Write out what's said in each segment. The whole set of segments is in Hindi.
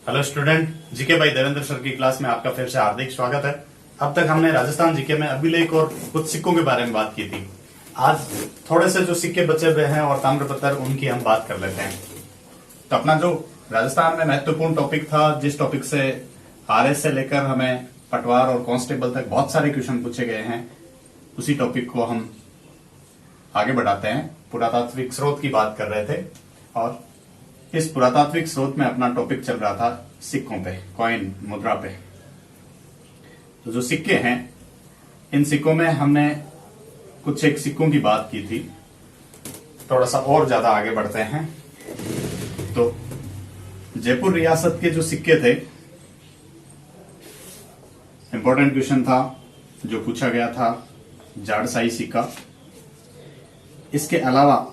हेलो स्टूडेंट, जीके भाई देवेंद्र सर की क्लास में आपका फिर से हार्दिक स्वागत है। अब तक हमने राजस्थान जीके में अभिलेख और कुछ सिक्कों के बारे में बात की थी। आज थोड़े से जो सिक्के बचे हुए हैं और ताम्रपत्र, उनकी हम बात कर लेते हैं। तो अपना जो राजस्थान में महत्वपूर्ण टॉपिक था, जिस टॉपिक से आरएस से लेकर हमें पटवार और कांस्टेबल तक बहुत सारे क्वेश्चन पूछे गए हैं, उसी टॉपिक को हम आगे बढ़ाते हैं। पुरातात्विक स्रोत की बात कर रहे थे और इस पुरातात्विक स्रोत में अपना टॉपिक चल रहा था सिक्कों पे, कॉइन, मुद्रा पे। तो जो सिक्के हैं, इन सिक्कों में हमने कुछ एक सिक्कों की बात की थी। थोड़ा सा और ज्यादा आगे बढ़ते हैं तो जयपुर रियासत के जो सिक्के थे, इंपॉर्टेंट क्वेश्चन था जो पूछा गया था, जाड़साई सिक्का। इसके अलावा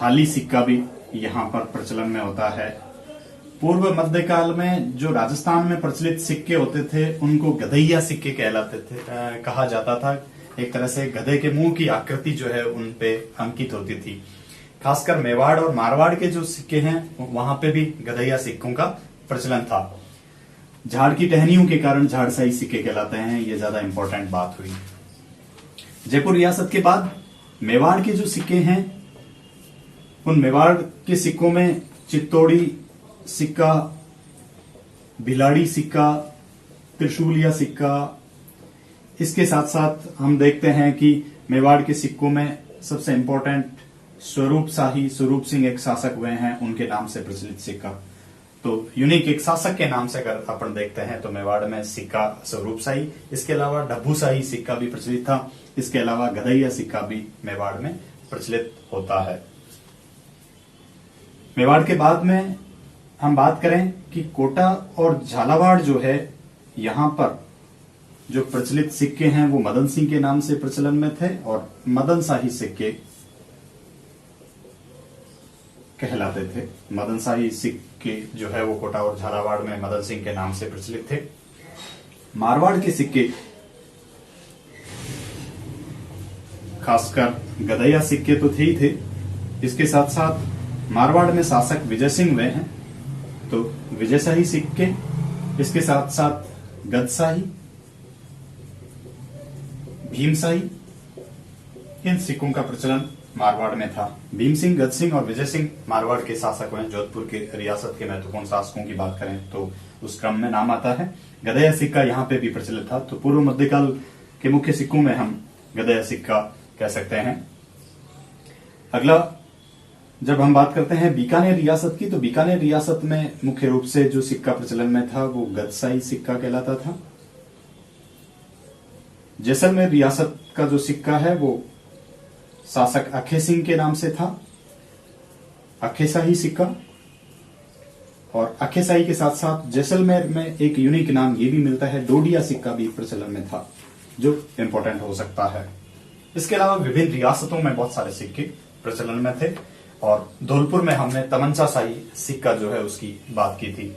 हाली सिक्का भी यहां पर प्रचलन में होता है। पूर्व मध्यकाल में जो राजस्थान में प्रचलित सिक्के होते थे, उनको गधैया सिक्के कहलाते थे, कहा जाता था। एक तरह से गधे के मुंह की आकृति जो है उन पे अंकित होती थी। खासकर मेवाड़ और मारवाड़ के जो सिक्के हैं, वहां पे भी गधैया सिक्कों का प्रचलन था। झाड़ की टहनियों के कारण झाड़साई सिक्के कहलाते हैं। ये ज्यादा इंपॉर्टेंट बात हुई। जयपुर रियासत के बाद मेवाड़ के जो सिक्के हैं, उन मेवाड़ के सिक्कों में चित्तौड़ी सिक्का, भिलाड़ी सिक्का, त्रिशूलिया सिक्का, इसके साथ साथ हम देखते हैं कि मेवाड़ के सिक्कों में सबसे इंपॉर्टेंट स्वरूप सिंह एक शासक हुए हैं, उनके नाम से प्रचलित सिक्का। तो यूनिक एक शासक के नाम से अगर अपन देखते हैं तो मेवाड़ में सिक्का स्वरूप शाही, इसके अलावा डब्बू शाही सिक्का भी प्रचलित था। इसके अलावा गधैया सिक्का भी मेवाड़ में प्रचलित होता है। मेवाड़ के बाद में हम बात करें कि कोटा और झालावाड़ जो है, यहां पर जो प्रचलित सिक्के हैं वो मदन सिंह के नाम से प्रचलन में थे और मदन शाही सिक्के कहलाते थे। मदन शाही सिक्के जो है वो कोटा और झालावाड़ में मदन सिंह के नाम से प्रचलित थे। मारवाड़ के सिक्के, खासकर गधैया सिक्के तो थे ही थे, इसके साथ साथ मारवाड़ में शासक विजय सिंह हुए हैं, तो विजयशाही सिक्के, इसके साथ साथ गदशाही, भीमशाही, इन सिक्कों का प्रचलन मारवाड़ में था। भीम सिंह, गद सिंह और विजय सिंह मारवाड़ के शासक हुए। जोधपुर के रियासत के महत्वपूर्ण शासकों की बात करें तो उस क्रम में नाम आता है। गधैया सिक्का यहाँ पे भी प्रचलित था। तो पूर्व मध्यकाल के मुख्य सिक्कों में हम गधैया सिक्का कह सकते हैं। अगला, जब हम बात करते हैं बीकानेर रियासत की, तो बीकानेर रियासत में मुख्य रूप से जो सिक्का प्रचलन में था वो गदशाही सिक्का कहलाता था। जैसलमेर रियासत का जो सिक्का है वो शासक अखे सिंह के नाम से था, अखेशाही सिक्का। और अखेशाही के साथ साथ जैसलमेर में एक यूनिक नाम ये भी मिलता है, डोडिया सिक्का भी प्रचलन में था, जो इंपॉर्टेंट हो सकता है। इसके अलावा विभिन्न रियासतों में बहुत सारे सिक्के प्रचलन में थे और धौलपुर में हमने तमंचा शाही सिक्का जो है उसकी बात की थी।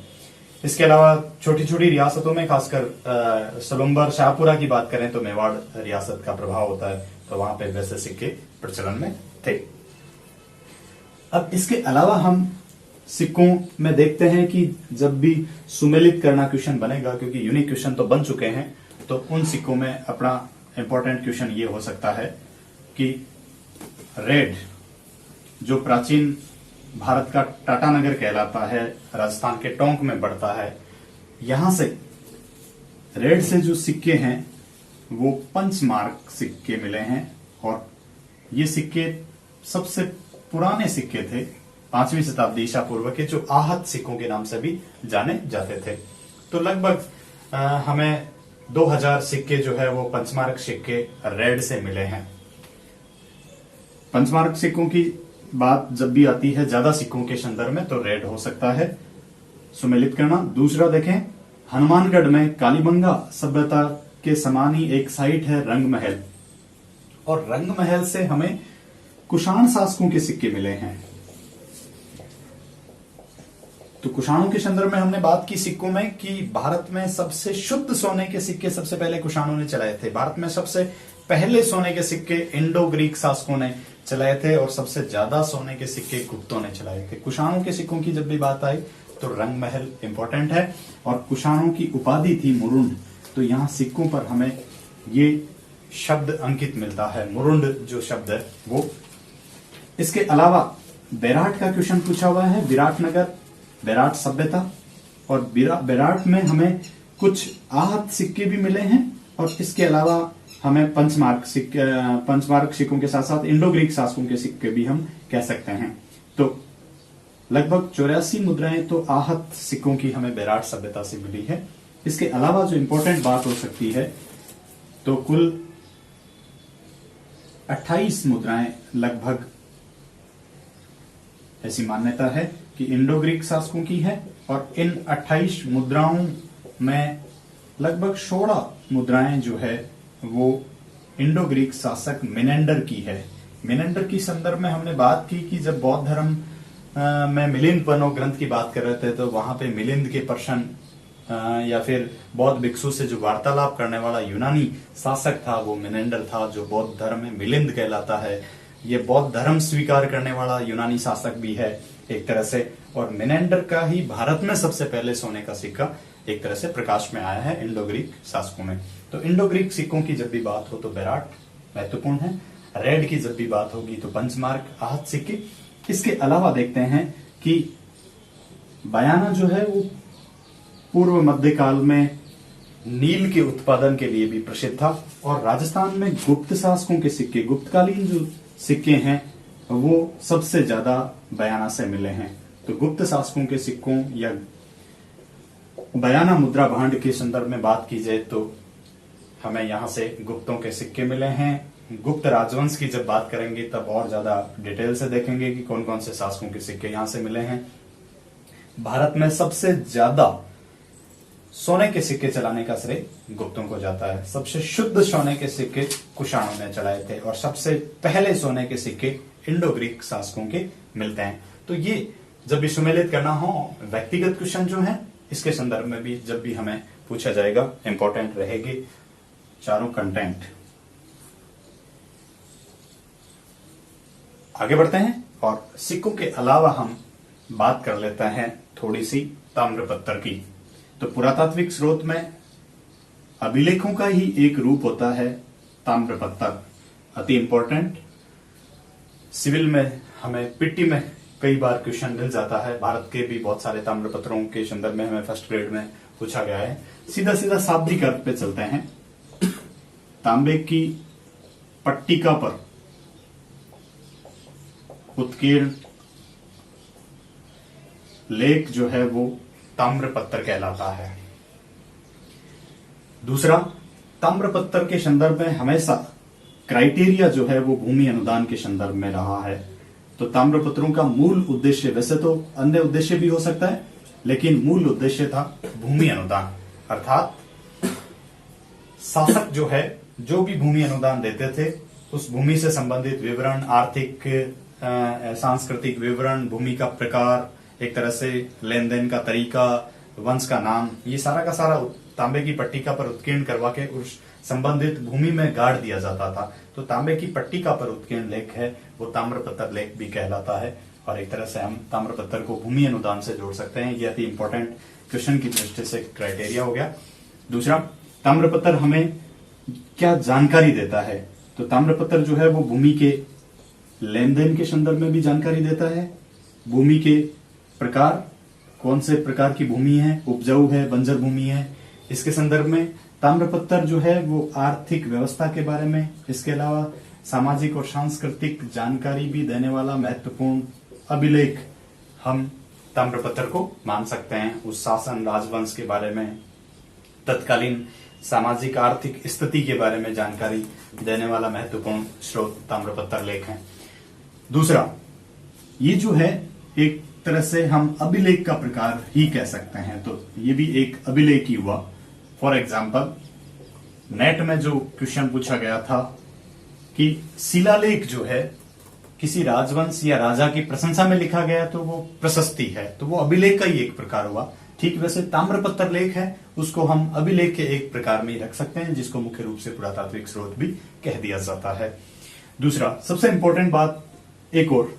इसके अलावा छोटी छोटी रियासतों में, खासकर सलुम्बर, शाहपुरा की बात करें तो मेवाड़ रियासत का प्रभाव होता है, तो वहां पे वैसे सिक्के प्रचलन में थे। अब इसके अलावा हम सिक्कों में देखते हैं कि जब भी सुमेलित करना क्वेश्चन बनेगा, क्योंकि यूनिक क्वेश्चन तो बन चुके हैं, तो उन सिक्कों में अपना इंपॉर्टेंट क्वेश्चन ये हो सकता है कि रेड, जो प्राचीन भारत का टाटानगर कहलाता है, राजस्थान के टोंक में पड़ता है, यहां से रेड से जो सिक्के हैं वो पंचमार्क सिक्के मिले हैं और ये सिक्के सबसे पुराने सिक्के थे, 5वीं शताब्दी ईसा पूर्व के, जो आहत सिक्कों के नाम से भी जाने जाते थे। तो लगभग हमें 2000 सिक्के जो है वो पंचमार्क सिक्के रेड से मिले हैं। पंचमार्क सिक्कों की बात जब भी आती है ज्यादा सिक्कों के संदर्भ में, तो रेड हो सकता है सुमेलित करना। दूसरा देखें, हनुमानगढ़ में कालीबंगा सभ्यता के समान ही एक साइट है रंग महल, और रंग महल से हमें कुषाण शासकों के सिक्के मिले हैं। तो कुषाणों के संदर्भ में हमने बात की सिक्कों में कि भारत में सबसे शुद्ध सोने के सिक्के सबसे पहले कुषाणों ने चलाए थे। भारत में सबसे पहले सोने के सिक्के इंडो ग्रीक शासकों ने चलाए थे और सबसे ज्यादा सोने के सिक्के गुप्तों ने चलाए थे। कुषाणों के सिक्कों की जब भी बात आई तो रंग महल इंपॉर्टेंट है। और कुषाणों की उपाधि थी मुरुंड, तो यहाँ सिक्कों पर हमें ये शब्द अंकित मिलता है, मुरुंड जो शब्द है वो। इसके अलावा बेराट का क्वेश्चन पूछा हुआ है, विराटनगर, बेराट सभ्यता, और बेराट में हमें कुछ आहत सिक्के भी मिले हैं। और इसके अलावा हमें पंचमार्क सिक्कों के साथ साथ इंडो ग्रीक शासकों के सिक्के भी हम कह सकते हैं। तो लगभग 84 मुद्राएं तो आहत सिक्कों की हमें बेराट सभ्यता से मिली है। इसके अलावा जो इंपॉर्टेंट बात हो सकती है, तो कुल 28 मुद्राएं लगभग ऐसी मान्यता है कि इंडो ग्रीक शासकों की है। और इन 28 मुद्राओं में लगभग 16 मुद्राएं जो है वो इंडो ग्रीक शासक मिनेंडर की है। मिनेंडर की संदर्भ में हमने बात की कि जब बौद्ध धर्म में मिलिंद पनो ग्रंथ की बात कर रहे थे, तो वहां पे मिलिंद के पर्सन या फिर बौद्ध भिक्षु से जो वार्तालाप करने वाला यूनानी शासक था वो मिनेंडर था, जो बौद्ध धर्म में मिलिंद कहलाता है। ये बौद्ध धर्म स्वीकार करने वाला यूनानी शासक भी है एक तरह से। और मिनेंडर का ही भारत में सबसे पहले सोने का सिक्का एक तरह से प्रकाश में आया है इंडो ग्रीक शासकों में। तो इंडो ग्रीक सिक्कों की जब भी बात हो तो बेराट महत्वपूर्ण है। रेड की जब भी बात होगी तो पंचमार्क, आहत सिक्के। इसके अलावा देखते हैं कि बयाना जो है वो पूर्व मध्यकाल में नील के उत्पादन के लिए भी प्रसिद्ध था। और राजस्थान में गुप्त शासकों के सिक्के, गुप्तकालीन जो सिक्के हैं वो सबसे ज्यादा बयाना से मिले हैं। तो गुप्त शासकों के सिक्कों या बयाना मुद्रा भांड के संदर्भ में बात की जाए तो हमें यहां से गुप्तों के सिक्के मिले हैं। गुप्त राजवंश की जब बात करेंगे तब और ज्यादा डिटेल से देखेंगे कि कौन कौन से शासकों के सिक्के यहां से मिले हैं। भारत में सबसे ज्यादा सोने के सिक्के चलाने का श्रेय गुप्तों को जाता है। सबसे शुद्ध सोने के सिक्के कुषाणों ने चलाए थे और सबसे पहले सोने के सिक्के इंडो ग्रीक शासकों के मिलते हैं। तो ये जब भी सुमेलित करना हो व्यक्तिगत क्वेश्चन जो है इसके संदर्भ में भी जब भी हमें पूछा जाएगा इंपॉर्टेंट रहेगी चारों कंटेंट। आगे बढ़ते हैं और सिक्कों के अलावा हम बात कर लेते हैं थोड़ी सी ताम्रपत्र की। तो पुरातात्विक स्रोत में अभिलेखों का ही एक रूप होता है ताम्रपत्र, अति इंपॉर्टेंट। सिविल में हमें पीटी में कई बार क्वेश्चन मिल जाता है। भारत के भी बहुत सारे ताम्रपत्रों के संदर्भ में हमें फर्स्ट ग्रेड में पूछा गया है। सीधा सीधा शाब्दिक अर्थ पे चलते हैं। तांबे की पट्टिका पर उत्कीर्ण लेख जो है वो ताम्रपत्र कहलाता है। दूसरा, ताम्रपत्र के संदर्भ में हमेशा क्राइटेरिया जो है वो भूमि अनुदान के संदर्भ में रहा है। तो ताम्रपत्रों का मूल उद्देश्य, वैसे तो अन्य उद्देश्य भी हो सकता है, लेकिन मूल उद्देश्य था भूमि अनुदान। अर्थात शासक जो है जो भी भूमि अनुदान देते थे उस भूमि से संबंधित विवरण, आर्थिक सांस्कृतिक विवरण, भूमि का प्रकार, एक तरह से लेन देन का तरीका, वंश का नाम, ये सारा का सारा तांबे की पट्टिका पर उत्कीर्ण करवा के उस संबंधित भूमि में गाड़ दिया जाता था। तो तांबे की पट्टिका पर उत्कीर्ण लेख है वो ताम्रपत्र लेख भी कहलाता है। और एक तरह से हम ताम्रपत्र को भूमि अनुदान से जोड़ सकते हैं। ये अति इंपॉर्टेंट क्वेश्चन की दृष्टि से क्राइटेरिया हो गया। दूसरा, ताम्रपत्र हमें क्या जानकारी देता है? तो ताम्रपत्र जो है वो भूमि के लेन देन के संदर्भ में भी जानकारी देता है। भूमि के प्रकार, कौन से प्रकार की भूमि है, उपजाऊ है, बंजर भूमि है, इसके संदर्भ में ताम्रपत्र जो है वो आर्थिक व्यवस्था के बारे में, इसके अलावा सामाजिक और सांस्कृतिक जानकारी भी देने वाला महत्वपूर्ण अभिलेख हम ताम्रपत्र को मान सकते हैं। उस शासन राजवंश के बारे में, तत्कालीन सामाजिक आर्थिक स्थिति के बारे में जानकारी देने वाला महत्वपूर्ण स्रोत ताम्रपत्र लेख है। दूसरा, ये जो है एक तरह से हम अभिलेख का प्रकार ही कह सकते हैं। तो ये भी एक अभिलेख ही हुआ। फॉर एग्जाम्पल, नेट में जो क्वेश्चन पूछा गया था कि शिलालेख जो है किसी राजवंश या राजा की प्रशंसा में लिखा गया तो वो प्रशस्ति है, तो वो अभिलेख का ही एक प्रकार हुआ। ठीक वैसे ताम्रपत्र लेख है उसको हम अभिलेख के एक प्रकार में ही रख सकते हैं, जिसको मुख्य रूप से पुरातात्विक स्रोत भी कह दिया जाता है। दूसरा, सबसे इंपॉर्टेंट बात एक और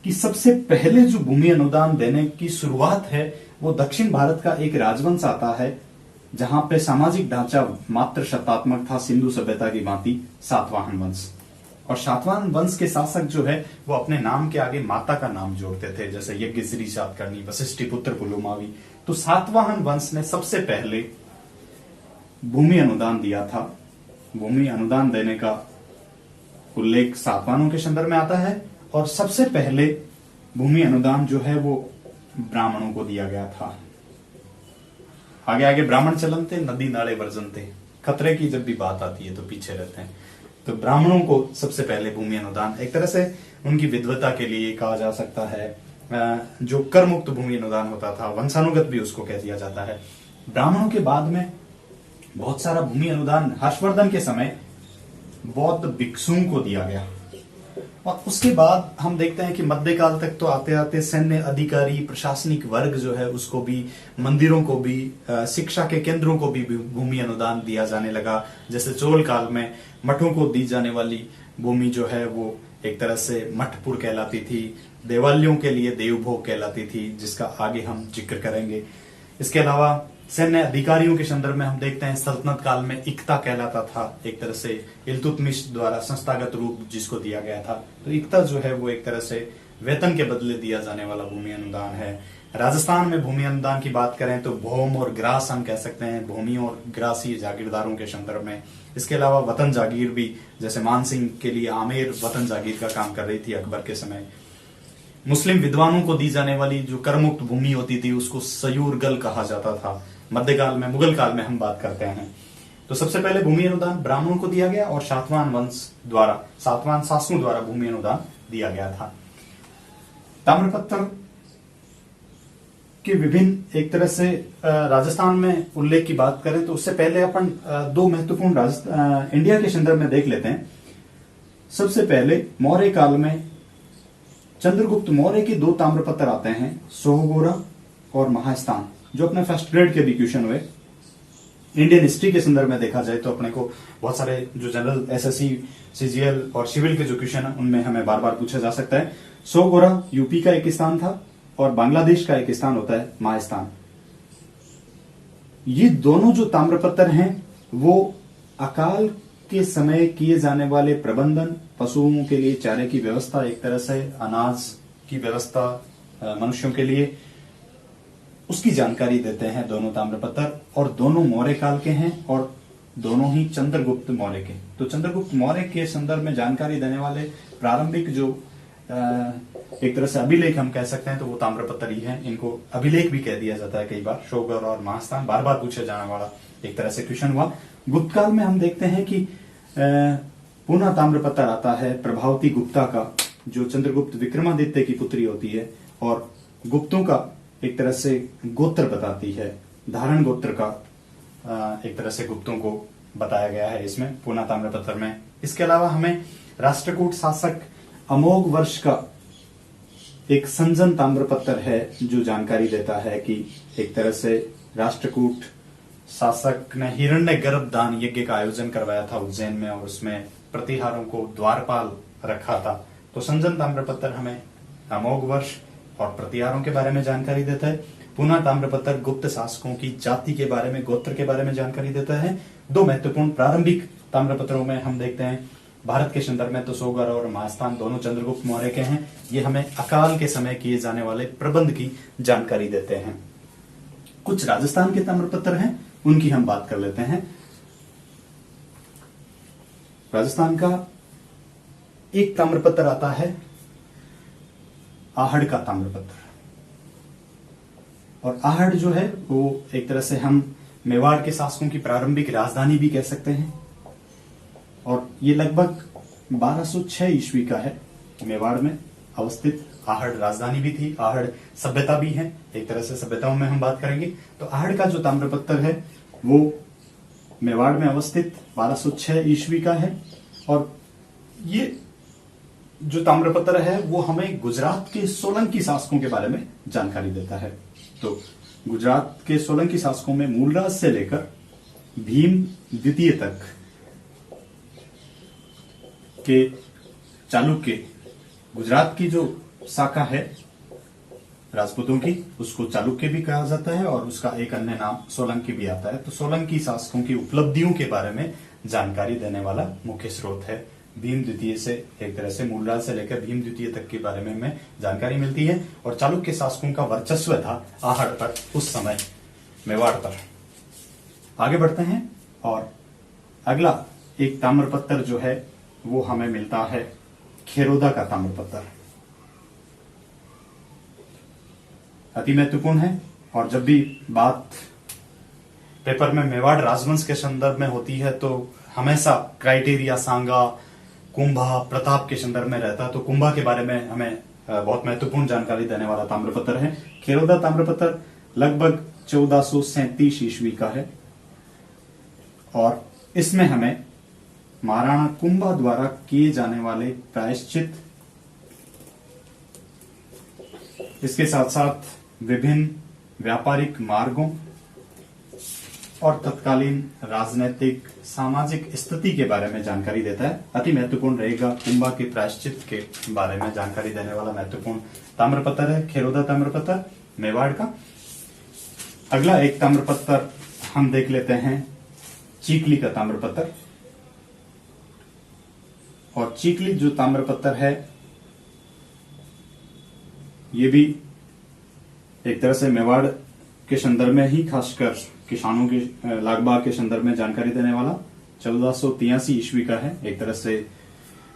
कि सबसे पहले जो भूमि अनुदान देने की शुरुआत है वो दक्षिण भारत का एक राजवंश आता है जहां पे सामाजिक ढांचा मात्र शतात्मक था, सिंधु सभ्यता की भांति सातवाहन वंश। और सातवाहन वंश के शासक जो है वो अपने नाम के आगे माता का नाम जोड़ते थे, जैसे यज्ञश्री सातकर्णी, वशिष्ठी पुत्र पुलुमावी। तो सातवाहन वंश ने सबसे पहले भूमि अनुदान दिया था। भूमि अनुदान देने का उल्लेख सातवाहनों के संदर्भ में आता है और सबसे पहले भूमि अनुदान जो है वो ब्राह्मणों को दिया गया था। आगे आगे ब्राह्मण चलन थे, नदी नाले वर्जन थे, खतरे की जब भी बात आती है तो पीछे रहते हैं। तो ब्राह्मणों को सबसे पहले भूमि अनुदान, एक तरह से उनकी विद्वता के लिए कहा जा सकता है। जो कर मुक्त भूमि अनुदान होता था, वंशानुगत भी उसको कह दिया जाता है। ब्राह्मणों के बाद में बहुत सारा भूमि अनुदान हर्षवर्धन के समय बौद्ध भिक्षुओं को दिया गया। और उसके बाद हम देखते हैं कि मध्यकाल तक तो आते आते सैन्य अधिकारी, प्रशासनिक वर्ग जो है उसको भी, मंदिरों को भी, शिक्षा के केंद्रों को भी भूमि अनुदान दिया जाने लगा। जैसे चोल काल में मठों को दी जाने वाली भूमि जो है वो एक तरह से मठपुर कहलाती थी, देवालयों के लिए देवभोग कहलाती थी, जिसका आगे हम जिक्र करेंगे। इसके अलावा सैन्य अधिकारियों के संदर्भ में हम देखते हैं सल्तनत काल में इक्ता कहलाता था, एक तरह से इल्तुतमिश द्वारा संस्थागत रूप जिसको दिया गया था। तो इक्ता जो है वो एक तरह से वेतन के बदले दिया जाने वाला भूमि अनुदान है। राजस्थान में भूमि अनुदान की बात करें तो भौम और ग्रास हम कह सकते हैं, भूमि और ग्रासी जागीरदारों के संदर्भ में। इसके अलावा वतन जागीर भी, जैसे मानसिंह के लिए आमेर वतन जागीर का काम कर रही थी अकबर के समय। मुस्लिम विद्वानों को दी जाने वाली जो करमुक्त भूमि होती थी उसको सयूरगल कहा जाता था। मध्यकाल में, मुगल काल में हम बात करते हैं। तो सबसे पहले भूमि अनुदान ब्राह्मणों को दिया गया और सातवाहन वंश द्वारा, सातवाहन शासकों द्वारा भूमि अनुदान दिया गया था। ताम्रपत्र के विभिन्न, एक तरह से राजस्थान में उल्लेख की बात करें तो उससे पहले अपन दो महत्वपूर्ण इंडिया के संदर्भ में देख लेते हैं। सबसे पहले मौर्य काल में चंद्रगुप्त मौर्य के दो ताम्रपत्र आते हैं, सोहगोरा और महास्थान, जो अपने फर्स्ट ग्रेड के भी क्वेश्चन हुए। इंडियन हिस्ट्री के संदर्भ में देखा जाए तो अपने को बहुत सारे जो जनरल एसएससी, सीजीएल और सिविल के जो क्वेश्चन है उनमें हमें बार बार पूछा जा सकता है। सोहगोरा यूपी का एक स्थान था और बांग्लादेश का एक स्थान होता है महास्थान। ये दोनों जो ताम्रपत्र हैं वो अकाल के समय किए जाने वाले प्रबंधन, पशुओं के लिए चारे की व्यवस्था, एक तरह से अनाज की व्यवस्था मनुष्यों के लिए, उसकी जानकारी देते हैं दोनों ताम्रपत्र। और दोनों मौर्य काल के हैं और दोनों ही चंद्रगुप्त मौर्य के। तो चंद्रगुप्त मौर्य के संदर्भ में जानकारी देने वाले प्रारंभिक जो एक तरह से अभिलेख हम कह सकते हैं तो वो ताम्रपत्र ही हैं। इनको अभिलेख भी कह दिया जाता है कई बार। सोहगोरा और महास्थान बार बार पूछे जाने वाला एक तरह से क्वेश्चन हुआ। गुप्त काल में हम देखते हैं कि पुनः ताम्रपत्र आता है प्रभावती गुप्ता का, जो चंद्रगुप्त विक्रमादित्य की पुत्री होती है और गुप्तों का एक तरह से गोत्र बताती है। धारण गोत्र का एक तरह से गुप्तों को बताया गया है इसमें पुनः ताम्रपत्र में। इसके अलावा हमें राष्ट्रकूट शासक अमोघ वर्ष का एक संजन ताम्रपत्र है जो जानकारी देता है कि एक तरह से राष्ट्रकूट शासक ने हिरण्य गर्भ दान यज्ञ का आयोजन करवाया था उज्जैन में और उसमें प्रतिहारों को द्वारपाल रखा था। तो संजन ताम्रपत्र हमें अमोघ वर्ष और प्रतिहारों के बारे में जानकारी देता है। पुनः ताम्रपत्र गुप्त शासकों की जाति के बारे में, गोत्र के बारे में जानकारी देता है। दो महत्वपूर्ण प्रारंभिक ताम्रपत्रों में हम देखते हैं भारत के संदर्भ में तो सोहगोरा और महास्थान दोनों चंद्रगुप्त मौर्य के हैं। ये हमें अकाल के समय किए जाने वाले प्रबंध की जानकारी देते हैं। कुछ राजस्थान के ताम्रपत्र हैं, उनकी हम बात कर लेते हैं। राजस्थान का एक ताम्रपत्र आता है आहड़ का ताम्रपत्र। और आहड़ जो है वो एक तरह से हम मेवाड़ के शासकों की प्रारंभिक राजधानी भी कह सकते हैं और ये लगभग 1206 ईस्वी का है। मेवाड़ में अवस्थित आहड़ राजधानी भी थी, आहड़ सभ्यता भी है, एक तरह से सभ्यताओं में हम बात करेंगे। तो आहड़ का जो ताम्रपत्र है वो मेवाड़ में अवस्थित 1206 ईस्वी का है और ये जो ताम्रपत्र है वो हमें गुजरात के सोलंकी शासकों के बारे में जानकारी देता है। तो गुजरात के सोलंकी शासकों में मूलराज से लेकर भीम द्वितीय तक के चालुक्य, गुजरात की जो शाखा है राजपूतों की, उसको चालुक्य भी कहा जाता है और उसका एक अन्य नाम सोलंकी भी आता है। तो सोलंकी शासकों की उपलब्धियों के बारे में जानकारी देने वाला मुख्य स्रोत है। भीम द्वितीय से एक तरह से मूलराज से लेकर भीम द्वितीय तक के बारे में हमें जानकारी मिलती है। और चालुक्य शासकों का वर्चस्व था आहड़ पर, उस समय मेवाड़ पर। आगे बढ़ते हैं और अगला एक ताम्रपत्र जो है वो हमें मिलता है खेरोदा का ताम्रपत्र। अति महत्वपूर्ण है और जब भी बात पेपर में मेवाड़ राजवंश के संदर्भ में होती है तो हमेशा क्राइटेरिया सांगा, कुंभा, प्रताप के संदर्भ में रहता है। तो कुंभा के बारे में हमें बहुत महत्वपूर्ण जानकारी देने वाला ताम्रपत्र है। खेरोदा ताम्रपत्र लगभग 1437 ईस्वी का है और इसमें हमें महाराणा कुंभा द्वारा किए जाने वाले प्रायश्चित, इसके साथ साथ विभिन्न व्यापारिक मार्गों और तत्कालीन राजनीतिक सामाजिक स्थिति के बारे में जानकारी देता है। अति महत्वपूर्ण रहेगा कुंभा के प्रायश्चित के बारे में जानकारी देने वाला महत्वपूर्ण ताम्रपत्र है खेरोदा ताम्रपत्र मेवाड़ का। अगला एक ताम्रपत्र हम देख लेते हैं चीकली का ताम्रपत्र। और चीकली जो ताम्रपत्र है ये भी एक तरह से मेवाड़ के संदर्भ में ही, खासकर किसानों के लागबाग के संदर्भ में जानकारी देने वाला 1483 ईस्वी का है। एक तरह से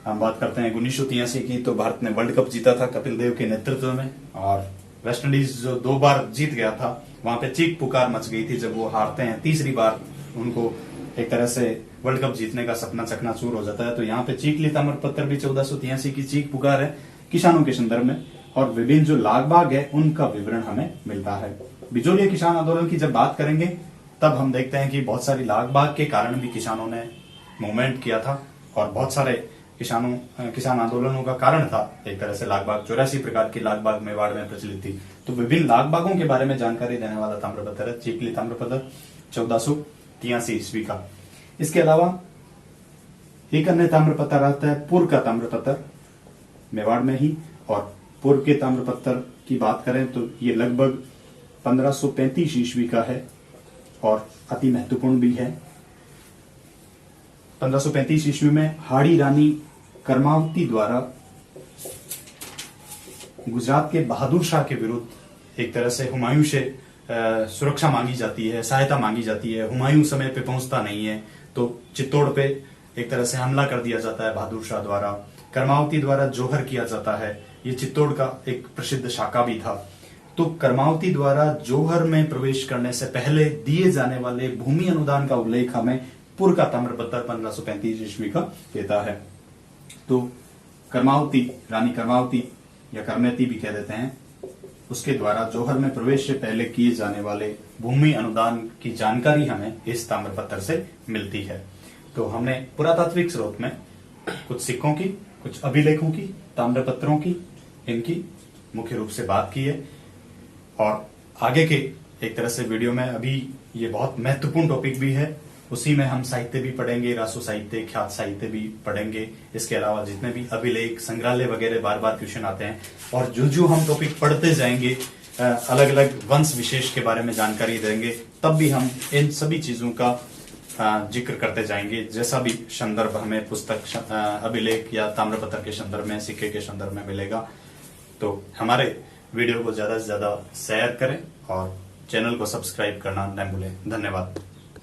हम बात करते हैं 1983 की, तो भारत ने वर्ल्ड कप जीता था कपिल देव के नेतृत्व में और वेस्ट इंडीज जो 2 बार जीत गया था वहां पे चीख पुकार मच गई थी जब वो हारते हैं। तीसरी बार उनको एक तरह से वर्ल्ड कप जीतने का सपना चकनाचूर हो जाता है। तो यहाँ पे चीकली ताम्रपत्र भी 1483 की चीख पुकार है किसानों के संदर्भ में और विभिन्न जो लागबाग है उनका विवरण हमें मिलता है। बिजोलिया किसान आंदोलन की जब बात करेंगे तब हम देखते हैं कि बहुत सारी लागबाग के कारण भी किसानों ने मूवमेंट किया था और बहुत सारे किसान आंदोलनों का कारण था एक तरह से लागबाग। 84 प्रकार की लागबाग मेवाड़ में प्रचलित थी। तो विभिन्न लागबागों के बारे में जानकारी देने वाला ताम्रपत्र है चीकली ताम्रपत्र 1483 ईस्वी का। इसके अलावा एक अन्य ताम्रपत्र आता है पुर का ताम्रपत्र मेवाड़ में ही। और पुर के ताम्रपत्र की बात करें तो ये लगभग 1535 ईस्वी का है और अति महत्वपूर्ण भी है। 1535 ईस्वी में हाड़ी रानी कर्मावती द्वारा गुजरात के बहादुर शाह के विरुद्ध एक तरह से हुमायूं से सुरक्षा मांगी जाती है, सहायता मांगी जाती है। हुमायूं समय पे पहुंचता नहीं है तो चित्तौड़ पे एक तरह से हमला कर दिया जाता है बहादुर शाह द्वारा। कर्मावती द्वारा जोहर किया जाता है। ये चित्तौड़ का एक प्रसिद्ध शाखा भी था। तो कर्मावती द्वारा जोहर में प्रवेश करने से पहले दिए जाने वाले भूमि अनुदान का उल्लेख हमें पुर का ताम्रपत्र 1535 ईस्वी का देता है। तो कर्मावती, रानी कर्मावती या कर्मेती भी कह देते हैं, उसके द्वारा जोहर में प्रवेश से पहले किए जाने वाले भूमि अनुदान की जानकारी हमें इस ताम्रपत्र से मिलती है। तो हमने पुरातात्विक स्रोत में कुछ सिक्कों की, कुछ अभिलेखों की, ताम्रपत्रों की, इनकी मुख्य रूप से बात की है। और आगे के एक तरह से वीडियो में अभी ये बहुत महत्वपूर्ण टॉपिक भी है, उसी में हम साहित्य भी पढ़ेंगे, रासो साहित्य, ख्यात साहित्य भी पढ़ेंगे। इसके अलावा जितने भी अभिलेख, संग्रहालय वगैरह बार बार क्वेश्चन आते हैं और जो हम टॉपिक पढ़ते जाएंगे, अलग अलग वंश विशेष के बारे में जानकारी देंगे, तब भी हम इन सभी चीजों का जिक्र करते जाएंगे। जैसा भी संदर्भ हमें पुस्तक, अभिलेख या ताम्रपत्र के संदर्भ में, सिक्के के संदर्भ में मिलेगा। तो हमारे वीडियो को ज्यादा से ज्यादा शेयर करें और चैनल को सब्सक्राइब करना न भूलें। धन्यवाद।